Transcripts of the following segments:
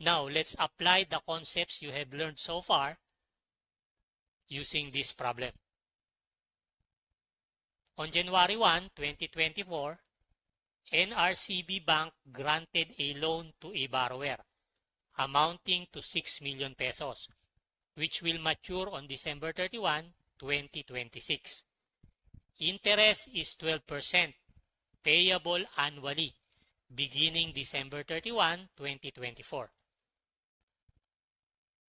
Now, let's apply the concepts you have learned so far using this problem. On January 1, 2024, NRCB Bank granted a loan to a borrower amounting to 6 million pesos, which will mature on December 31, 2026. Interest is 12%, payable annually, beginning December 31, 2024.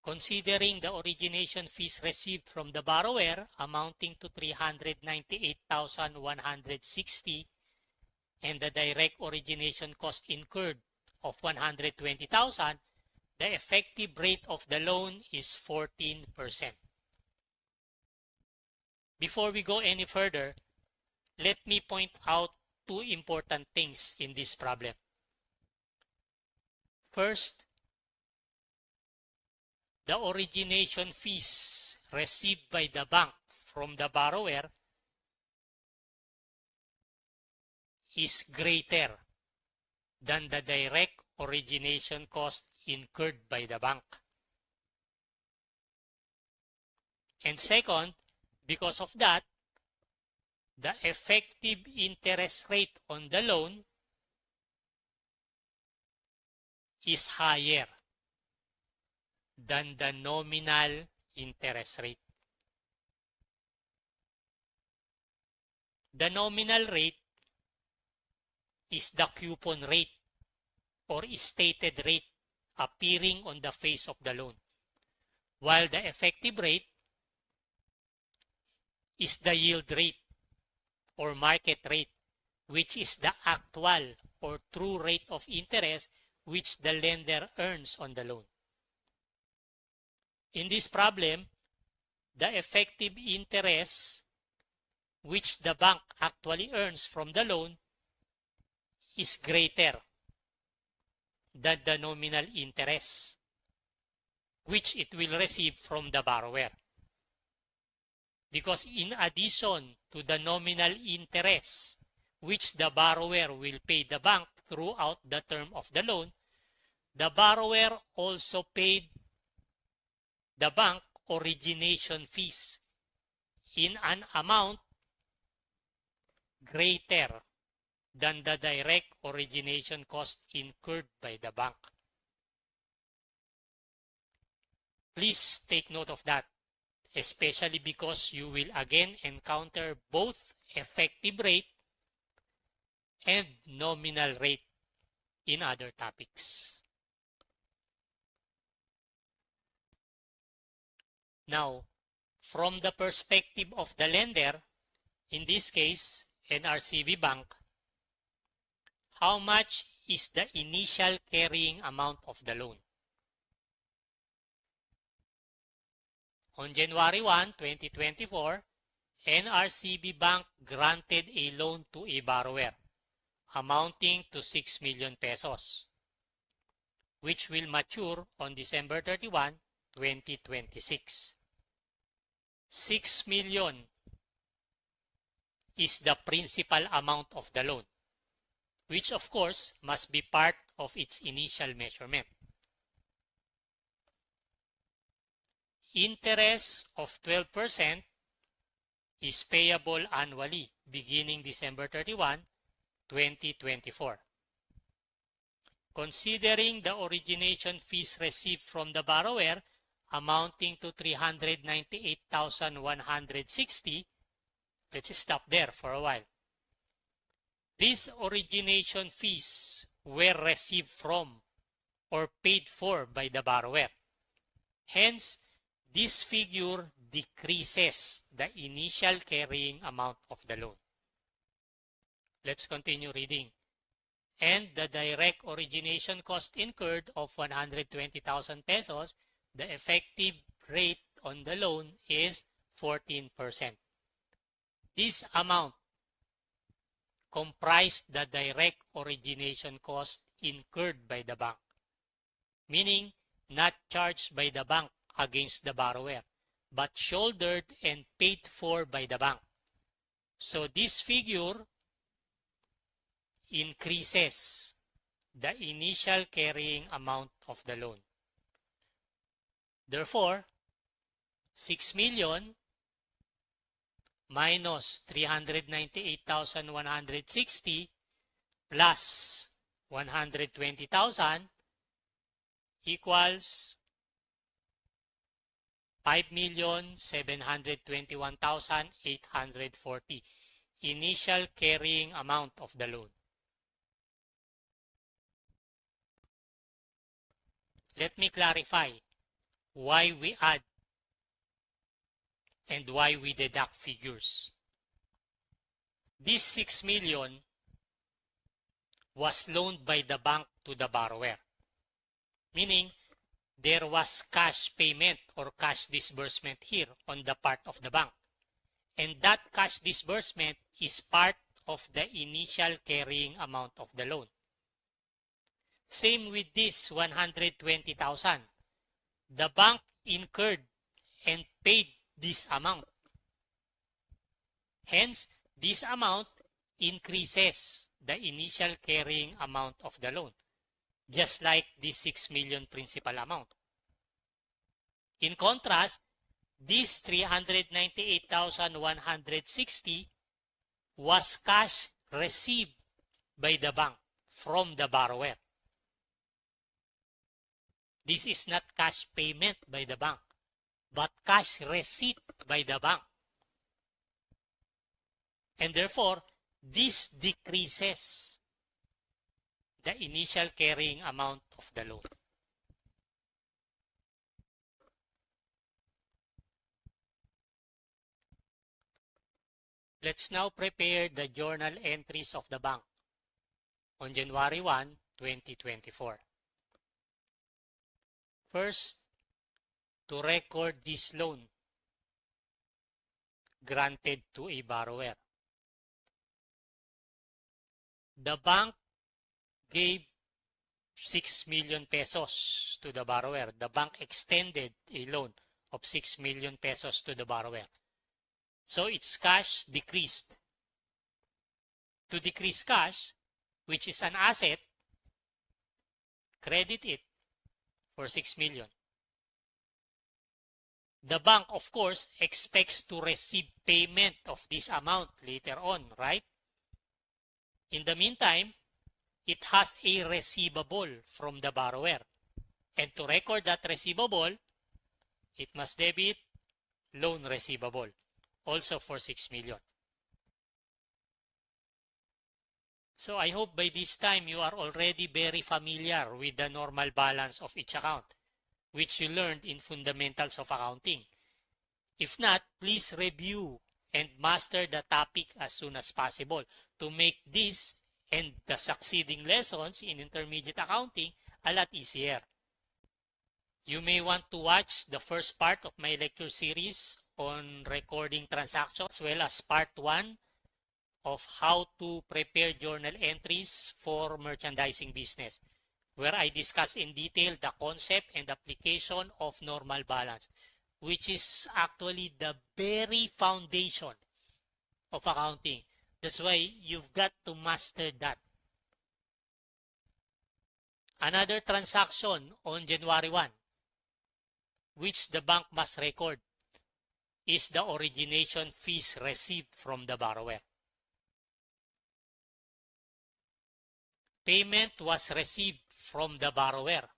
Considering the origination fees received from the borrower amounting to 398,160 and the direct origination cost incurred of 120,000, the effective rate of the loan is 14%. Before we go any further, let me point out two important things in this problem. First, the origination fees received by the bank from the borrower is greater than the direct origination cost incurred by the bank. And second, because of that, the effective interest rate on the loan is higher than the nominal interest rate. The nominal rate is the coupon rate or stated rate appearing on the face of the loan, while the effective rate is the yield rate or market rate, which is the actual or true rate of interest which the lender earns on the loan. In this problem, the effective interest which the bank actually earns from the loan is greater than the nominal interest which it will receive from the borrower. Because in addition to the nominal interest which the borrower will pay the bank throughout the term of the loan, the borrower also paid the bank origination fees in an amount greater than the direct origination cost incurred by the bank. Please take note of that, especially because you will again encounter both effective rate and nominal rate in other topics. Now, from the perspective of the lender, in this case, NRCB Bank, how much is the initial carrying amount of the loan? On January 1, 2024, NRCB Bank granted a loan to a borrower amounting to 6 million pesos, which will mature on December 31, 2026. 6 million is the principal amount of the loan, which of course must be part of its initial measurement. Interest of 12% is payable annually beginning December 31, 2024. Considering the origination fees received from the borrower amounting to 398,160, let's stop there for a while. These origination fees were received from or paid for by the borrower. Hence, this figure decreases the initial carrying amount of the loan. Let's continue reading. And the direct origination cost incurred of 120,000 pesos, the effective rate on the loan is 14%. This amount comprised the direct origination cost incurred by the bank, meaning not charged by the bank against the borrower, but shouldered and paid for by the bank. So this figure increases the initial carrying amount of the loan. Therefore, 6 million minus 398,160 plus 120,000 equals 5,721,840 initial carrying amount of the loan. Let me clarify why we add and why we deduct figures. This 6 million was loaned by the bank to the borrower, meaning there was cash payment or cash disbursement here on the part of the bank. And that cash disbursement is part of the initial carrying amount of the loan. Same with this 120,000. The bank incurred and paid this amount. Hence, this amount increases the initial carrying amount of the loan, just like this 6 million principal amount. In contrast, this 398,160 was cash received by the bank from the borrower. This is not cash payment by the bank, but cash receipt by the bank. And therefore, this decreases the initial carrying amount of the loan. Let's now prepare the journal entries of the bank on January 1, 2024. First, to record this loan granted to a borrower. The bank gave 6 million pesos to the borrower. The bank extended a loan of 6 million pesos to the borrower. So its cash decreased. To decrease cash, which is an asset, credit it for 6 million. The bank, of course, expects to receive payment of this amount later on, right? In the meantime, it has a receivable from the borrower. And to record that receivable, it must debit loan receivable, also for 6 million. So I hope by this time you are already very familiar with the normal balance of each account, which you learned in Fundamentals of Accounting. If not, please review and master the topic as soon as possible to make this and the succeeding lessons in Intermediate Accounting a lot easier. You may want to watch the first part of my lecture series on recording transactions, as well as part 1 of how to prepare journal entries for merchandising business, where I discuss in detail the concept and application of normal balance, which is actually the very foundation of accounting. That's why you've got to master that. Another transaction on January 1, which the bank must record, is the origination fees received from the borrower. Payment was received from the borrower.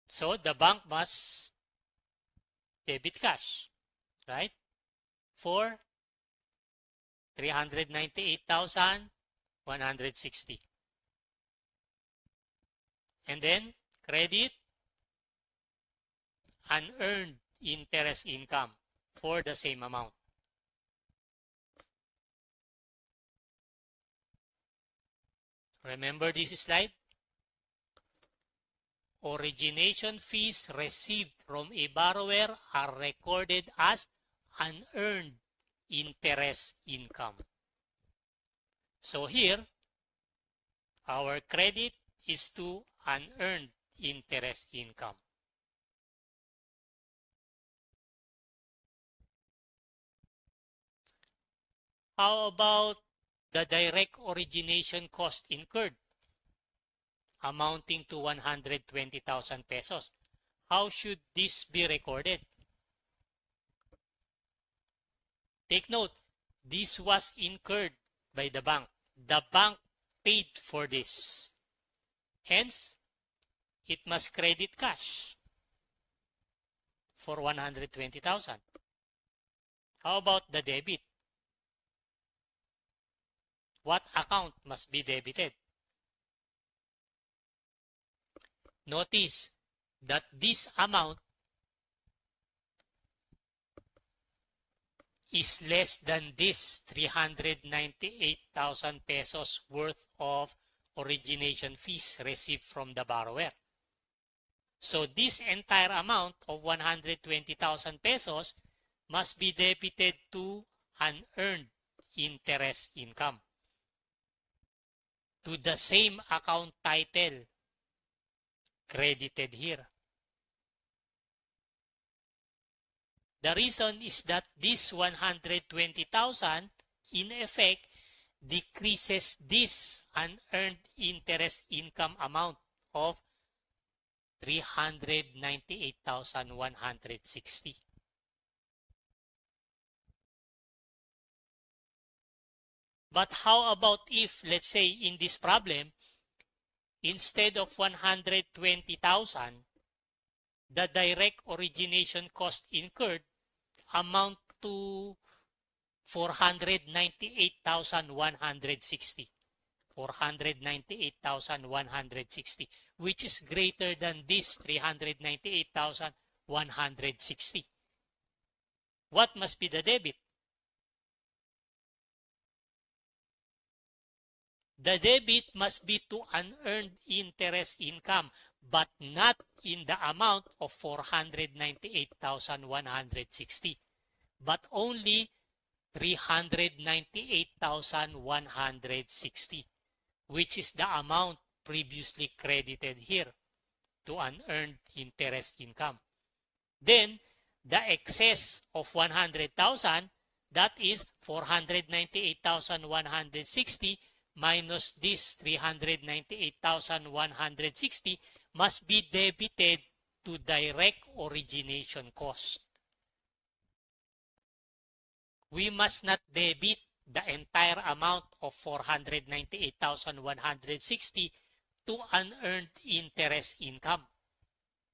So the bank must debit cash, right? For 398,160. And then credit unearned interest income for the same amount. Remember this slide? Origination fees received from a borrower are recorded as unearned interest income. So here, our credit is to unearned interest income. How about the direct origination cost incurred, amounting to 120,000 pesos? How should this be recorded? Take note, this was incurred by the bank. The bank paid for this. Hence, it must credit cash for 120,000. How about the debit? What account must be debited? Notice that this amount is less than this 398,000 pesos worth of origination fees received from the borrower. So this entire amount of 120,000 pesos must be debited to unearned interest income, to the same account title credited here. The reason is that this 120,000 in effect decreases this unearned interest income amount of 398,160. But how about if, let's say, in this problem, instead of 120,000, the direct origination cost incurred amount to 498,160. 498,160, which is greater than this 398,160. What must be the debit? The debit must be to unearned interest income, but not in the amount of 498,160, but only 398,160, which is the amount previously credited here to unearned interest income. Then, the excess of 100,000, that is 498,160 minus this 398,160, must be debited to direct origination cost. We must not debit the entire amount of 498,160 to unearned interest income,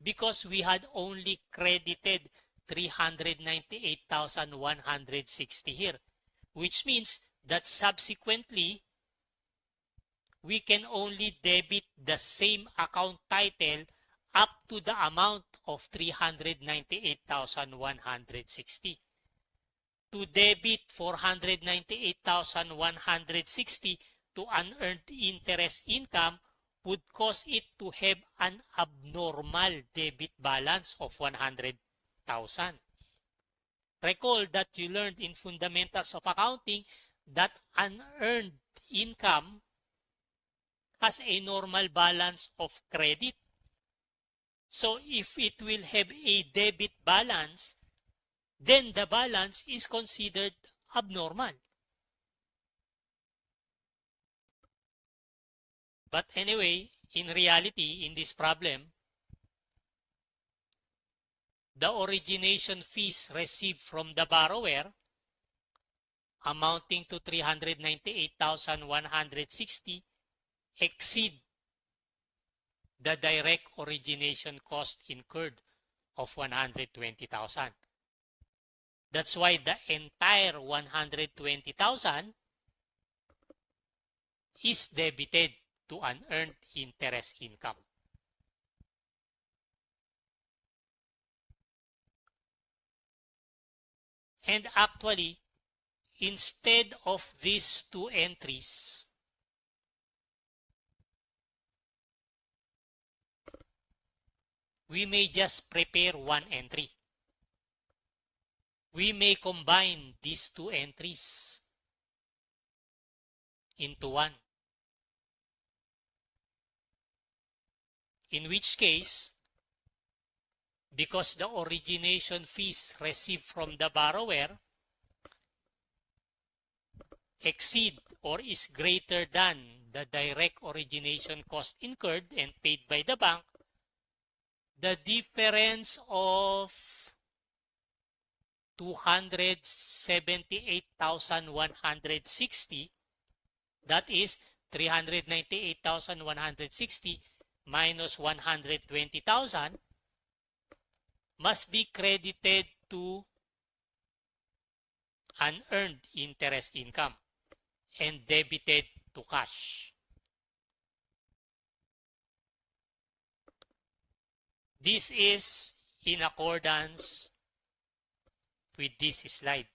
because we had only credited 398,160 here, which means that subsequently we can only debit the same account title up to the amount of 398,160. To debit 498,160 to unearned interest income would cause it to have an abnormal debit balance of 100,000. Recall that you learned in Fundamentals of Accounting that unearned income has a normal balance of credit. So if it will have a debit balance, then the balance is considered abnormal. But anyway, in reality, in this problem, the origination fees received from the borrower amounting to 398,160 exceed the direct origination cost incurred of 120,000. That's why the entire 120,000 is debited to unearned interest income. And actually, instead of these two entries, we may just prepare one entry. We may combine these two entries into one. In which case, because the origination fees received from the borrower exceed or is greater than the direct origination cost incurred and paid by the bank, the difference of 278,160, that is 398,160 minus 120,000, must be credited to unearned interest income and debited to cash. This is in accordance with this slide,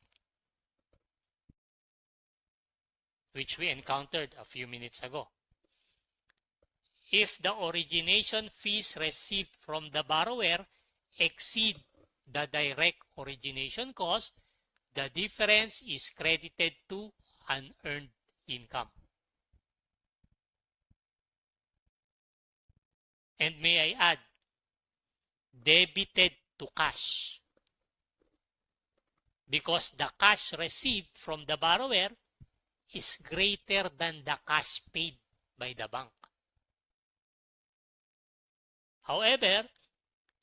which we encountered a few minutes ago. If the origination fees received from the borrower exceed the direct origination cost, the difference is credited to unearned income. And may I add, debited to cash, because the cash received from the borrower is greater than the cash paid by the bank. However,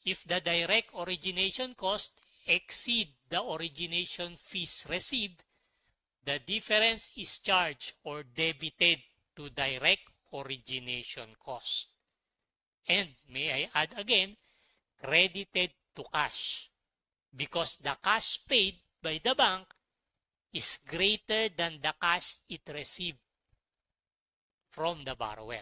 if the direct origination cost exceed the origination fees received, the difference is charged or debited to direct origination cost. And may I add again, credited to cash, because the cash paid by the bank is greater than the cash it received from the borrower.